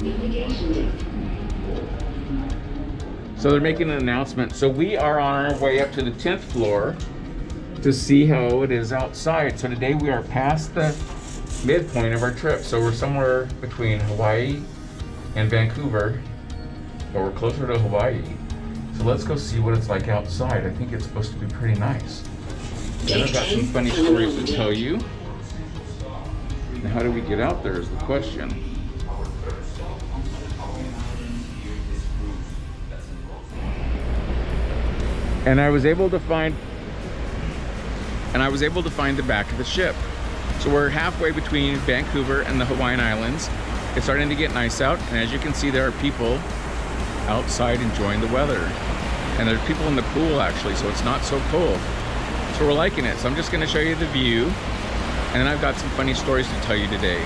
So they're making an announcement. So we are on our way up to the 10th floor to see how it is outside. So today we are past the midpoint of our trip. So we're somewhere between Hawaii and Vancouver, but we're closer to Hawaii. So let's go see what it's like outside. I think it's supposed to be pretty nice. Then I've got some funny stories to tell you. And how do we get out there is the question. And I was able to find the back of the ship. So we're halfway between Vancouver and the Hawaiian Islands. It's starting to get nice out, and as you can see, there are people outside enjoying the weather. And there's people in the pool actually, so it's not so cold. So we're liking it. So I'm just gonna show you the view, and then I've got some funny stories to tell you today.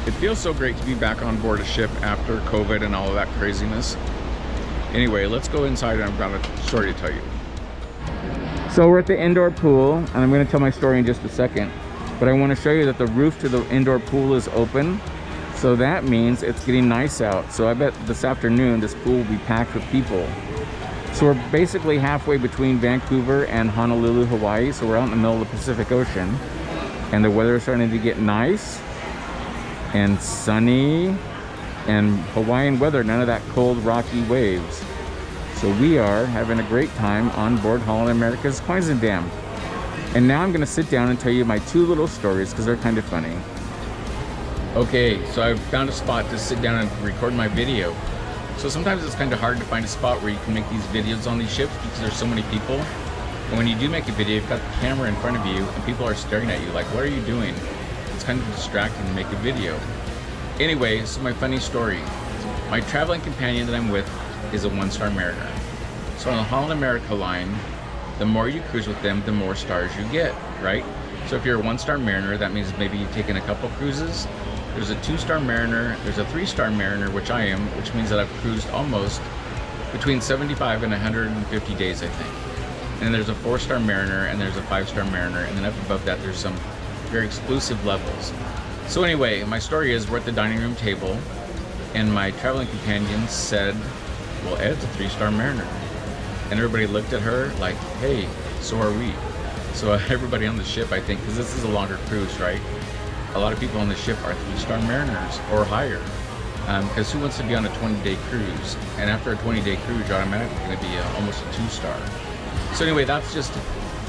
It feels so great to be back on board a ship after COVID and all of that craziness. Anyway, let's go inside and I've got a story to tell you. So we're at the indoor pool, and I'm going to tell my story in just a second. But I want to show you that the roof to the indoor pool is open. So that means it's getting nice out. So I bet this afternoon this pool will be packed with people. So we're basically halfway between Vancouver and Honolulu, Hawaii. So we're out in the middle of the Pacific Ocean. And the weather is starting to get nice and sunny and Hawaiian weather, none of that cold rocky waves. So we are having a great time on board Holland America's Koningsdam. And now I'm going to sit down and tell you my two little stories because they're kind of funny. Okay, so I've found a spot to sit down and record my video. So sometimes it's kind of hard to find a spot where you can make these videos on these ships because there's so many people. And when you do make a video, you've got the camera in front of you and people are staring at you like, what are you doing? It's kind of distracting to make a video. Anyway, so my funny story. My traveling companion that I'm with is a one-star mariner. So on the Holland America line, the more you cruise with them, the more stars you get, right? So if you're a one-star mariner, that means maybe you've taken a couple cruises. There's a two-star mariner, there's a three-star mariner, which I am, which means that I've cruised almost between 75 and 150 days, I think. And then there's a four-star mariner, and there's a five-star mariner, and then up above that there's some very exclusive levels. So anyway, my story is we're at the dining room table and my traveling companion said, well, Ed's a three-star mariner. And everybody looked at her like, hey, so are we. So everybody on the ship, I think, because this is a longer cruise, right? A lot of people on the ship are three-star mariners or higher. Because who wants to be on a 20-day cruise? And after a 20-day cruise, you're automatically going to be almost a two-star. So anyway, that's just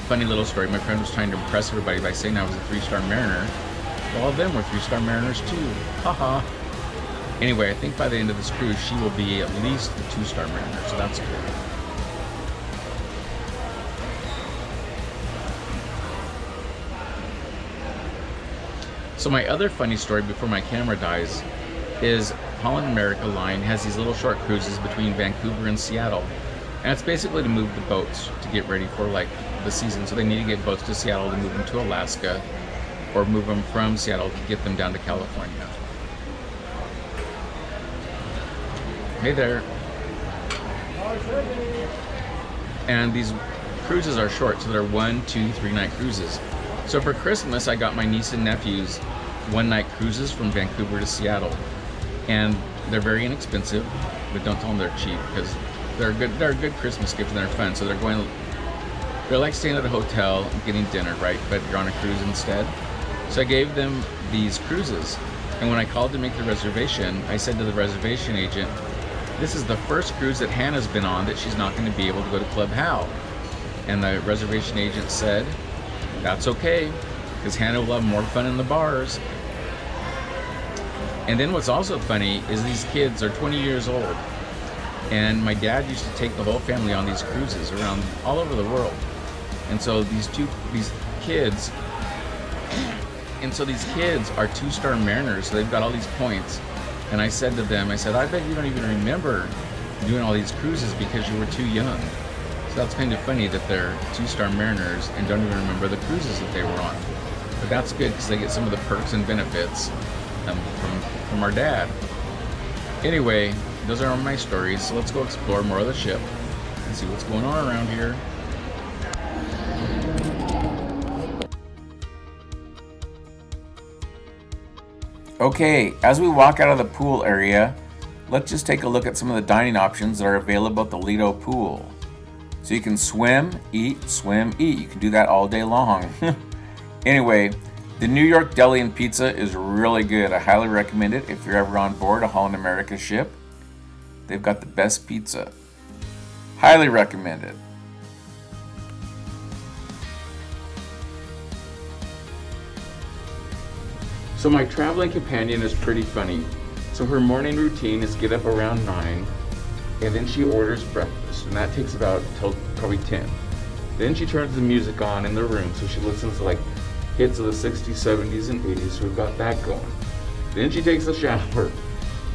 funny little story. My friend was trying to impress everybody by saying I was a three-star mariner. Well, all of them were three-star mariners too. Haha. Anyway, I think by the end of this cruise, she will be at least a two-star mariner, so that's good. So my other funny story before my camera dies is Holland America line has these little short cruises between Vancouver and Seattle. And it's basically to move the boats to get ready for like the season. So they need to get boats to Seattle to move them to Alaska or move them from Seattle to get them down to California. Hey there. And these cruises are short, so they're 1, 2, 3 night cruises. So for Christmas, I got my niece and nephews one-night cruises from Vancouver to Seattle. And they're very inexpensive, but don't tell them they're cheap because they're a good Christmas gift and they're fun. So they're like staying at a hotel and getting dinner, right? But you're on a cruise instead. So I gave them these cruises. And when I called to make the reservation, I said to the reservation agent, this is the first cruise that Hannah's been on that she's not going to be able to go to Club Hal. And the reservation agent said, that's okay, because Hannah will have more fun in the bars. And then what's also funny is these kids are 20 years old. And my dad used to take the whole family on these cruises around all over the world. And so these kids are two-star mariners, so they've got all these points. And I said to them, I bet you don't even remember doing all these cruises because you were too young. So that's kind of funny that they're two-star mariners and don't even remember the cruises that they were on. But that's good because they get some of the perks and benefits from our dad. Anyway, those are all my stories, so let's go explore more of the ship. and see what's going on around here. Okay, as we walk out of the pool area, let's just take a look at some of the dining options that are available at the Lido pool. So you can swim, eat. You can do that all day long. Anyway, the New York Deli and Pizza is really good. I highly recommend it if you're ever on board a Holland America ship. They've got the best pizza. Highly recommend it. So my traveling companion is pretty funny. So her morning routine is get up around 9, and then she orders breakfast, and that takes about till probably 10. Then she turns the music on in the room, so she listens to like hits of the 60s, 70s, and 80s, so we've got that going. Then she takes a shower,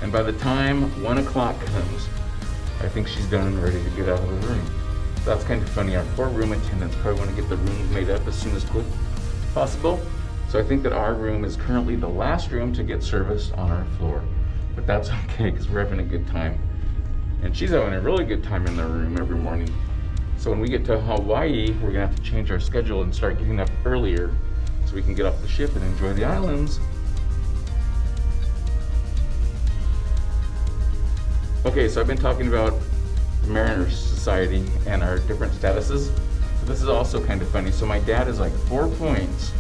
and by the time 1 o'clock comes, I think she's done and ready to get out of the room. So that's kind of funny. Our poor room attendants probably want to get the rooms made up as soon as possible. So I think that our room is currently the last room to get serviced on our floor. But that's okay, because we're having a good time. And she's having a really good time in the room every morning. So when we get to Hawaii, we're gonna have to change our schedule and start getting up earlier so we can get off the ship and enjoy the islands. Okay, so I've been talking about the Mariners Society and our different statuses. So this is also kind of funny. So my dad is like 4 points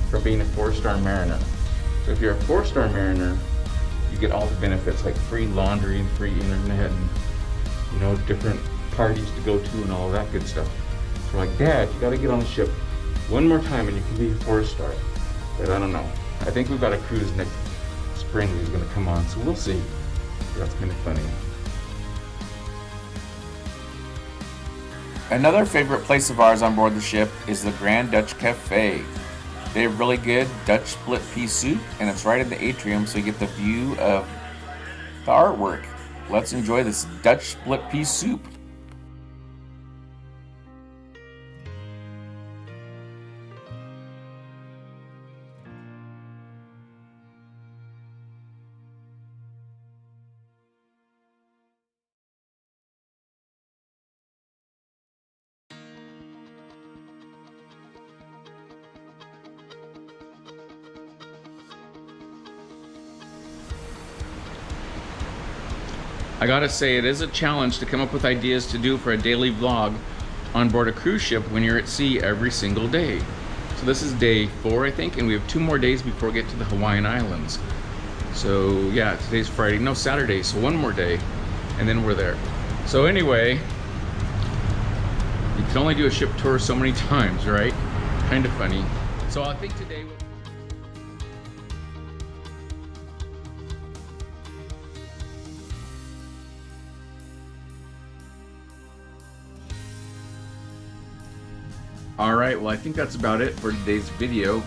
for being a 4-star mariner. So if you're a 4-star mariner, you get all the benefits like free laundry and free internet and, you know, different parties to go to and all of that good stuff. So we're like, Dad, you gotta get on the ship one more time and you can be a 4-star. But I don't know. I think we've got a cruise next spring he's gonna come on, so we'll see. That's kind of funny. Another favorite place of ours on board the ship is the Grand Dutch Cafe. They have really good Dutch split pea soup, and it's right in the atrium, so you get the view of the artwork. Let's enjoy this Dutch split pea soup. I gotta say, it is a challenge to come up with ideas to do for a daily vlog on board a cruise ship when you're at sea every single day. So this is day 4, I think, and we have 2 more days before we get to the Hawaiian Islands. So yeah, today's Friday, no, Saturday, so 1 more day, and then we're there. So anyway, you can only do a ship tour so many times, right? Kind of funny. So I think today Alright, well I think that's about it for today's video.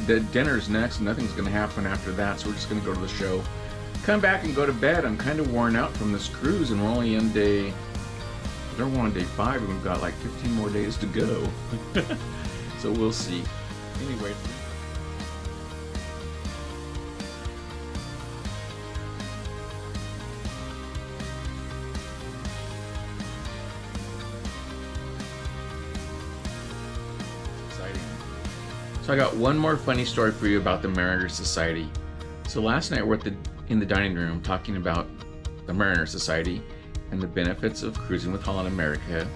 The dinner's next, nothing's going to happen after that, so we're just going to go to the show. Come back and go to bed. I'm kind of worn out from this cruise, and we're only in day... They're on day 5, and we've got like 15 more days to go. So we'll see. Anyway... So I got one more funny story for you about the Mariners Society. So last night we're in the dining room talking about the Mariners Society and the benefits of cruising with Holland America.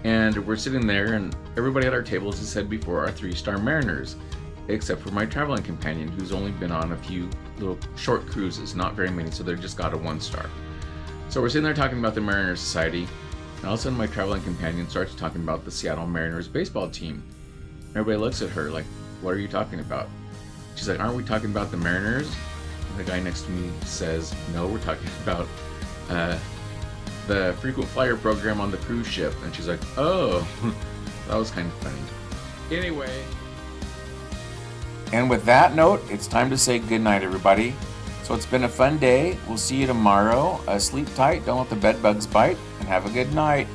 And we're sitting there, and everybody at our table, as I said before, are 3-star mariners, except for my traveling companion, who's only been on a few little short cruises, not very many, so they've just got a 1-star. So we're sitting there talking about the Mariners Society, and all of a sudden my traveling companion starts talking about the Seattle Mariners baseball team. Everybody looks at her like, what are you talking about? She's like, aren't we talking about the Mariners? And the guy next to me says, no, we're talking about the frequent flyer program on the cruise ship. And she's like, oh, that was kind of funny. Anyway. And with that note, it's time to say goodnight, everybody. So it's been a fun day. We'll see you tomorrow. Sleep tight, don't let the bed bugs bite, and have a good night.